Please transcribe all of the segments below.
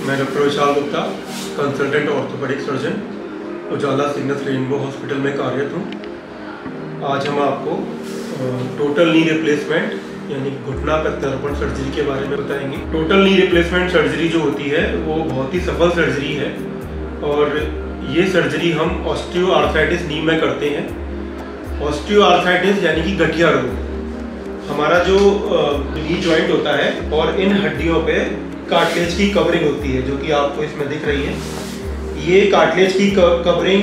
मैं doctor Vishal Gupta, consultant orthopaedic surgeon, उजाला Cygnus rainbow hospital में कार्यरत हूँ। आज हम आपको टोटल नी रिप्लेसमेंट यानी घुटना प्रत्यारोपण सर्जरी के बारे में बताएंगे। टोटल नी रिप्लेसमेंट सर्जरी जो होती है वो बहुत ही सफल सर्जरी है और ये सर्जरी हम ऑस्टियोआर्थराइटिस नी में करते हैं। ऑस्टियोआर्थराइटिस यानी कि गठिया रोग। हमारा जो नी जॉइंट होता है और इन हड्डियों पे कार्टिलेज की कवरिंग होती है जो कि आपको इसमें दिख रही है। ये कार्टिलेज की कवरिंग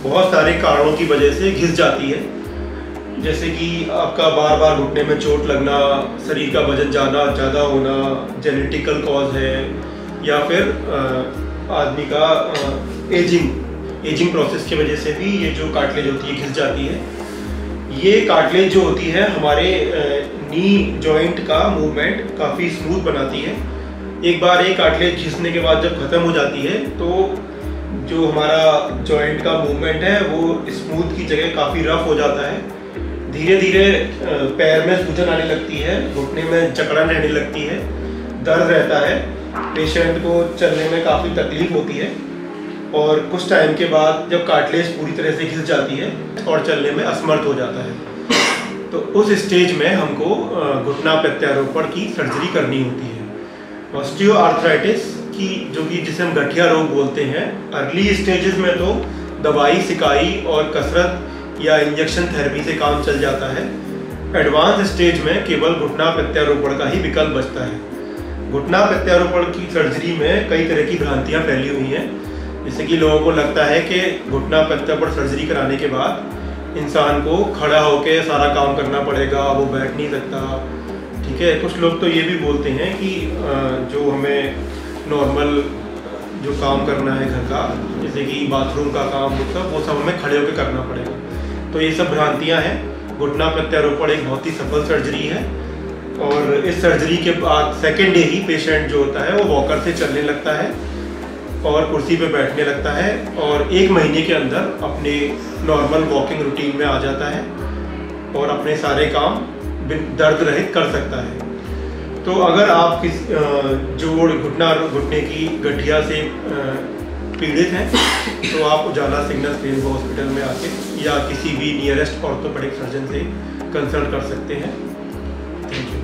बहुत सारे कारणों की वजह से घिस जाती है, जैसे कि आपका बार बार घुटने में चोट लगना, शरीर का वजन ज़्यादा होना, जेनेटिकल कॉज है, या फिर आदमी का एजिंग प्रोसेस की वजह से भी ये जो कार्टिलेज होती है घिस जाती है। ये कार्टिलेज जो होती है हमारे नी जॉइंट का मूवमेंट काफ़ी स्मूथ बनाती है। एक बार ये कार्टिलेज घिसने के बाद जब ख़त्म हो जाती है तो जो हमारा जॉइंट का मूवमेंट है वो स्मूथ की जगह काफ़ी रफ हो जाता है। धीरे धीरे पैर में सूजन आने लगती है, घुटने में जकड़न रहने लगती है, दर्द रहता है, पेशेंट को चलने में काफ़ी तकलीफ होती है और कुछ टाइम के बाद जब कार्टिलेज पूरी तरह से घिस जाती है और चलने में असमर्थ हो जाता है, तो उस स्टेज में हमको घुटना प्रत्यारोपण की सर्जरी करनी होती है। ऑस्टियोआर्थराइटिस की जो कि जिसे हम गठिया रोग बोलते हैं, अर्ली स्टेजेस में तो दवाई, सिकाई और कसरत या इंजेक्शन थेरेपी से काम चल जाता है। एडवांस स्टेज में केवल घुटना प्रत्यारोपण का ही विकल्प बचता है। घुटना प्रत्यारोपण की सर्जरी में कई तरह की भ्रांतियाँ फैली हुई हैं, जैसे कि लोगों को लगता है कि घुटना प्रत्यारोपण सर्जरी कराने के बाद इंसान को खड़ा होकर सारा काम करना पड़ेगा, वो बैठ नहीं सकता। ठीक है, कुछ लोग तो ये भी बोलते हैं कि जो हमें नॉर्मल जो काम करना है घर का, जैसे कि बाथरूम का काम, वो सब हमें खड़े होकर करना पड़ेगा। तो ये सब भ्रांतियाँ हैं। घुटना प्रत्यारोपण एक बहुत ही सफल सर्जरी है और इस सर्जरी के बाद सेकेंड डे ही पेशेंट जो होता है वो वॉकर से चलने लगता है और कुर्सी पे बैठने लगता है और 1 महीने के अंदर अपने नॉर्मल वॉकिंग रूटीन में आ जाता है और अपने सारे काम दर्द रहित कर सकता है। तो अगर आप घुटने की गठिया से पीड़ित हैं तो आप उजाला सिग्नस रेनबो हॉस्पिटल में आके या किसी भी नियरेस्ट ऑर्थोपेडिक सर्जन से कंसल्ट कर सकते हैं। Thank you.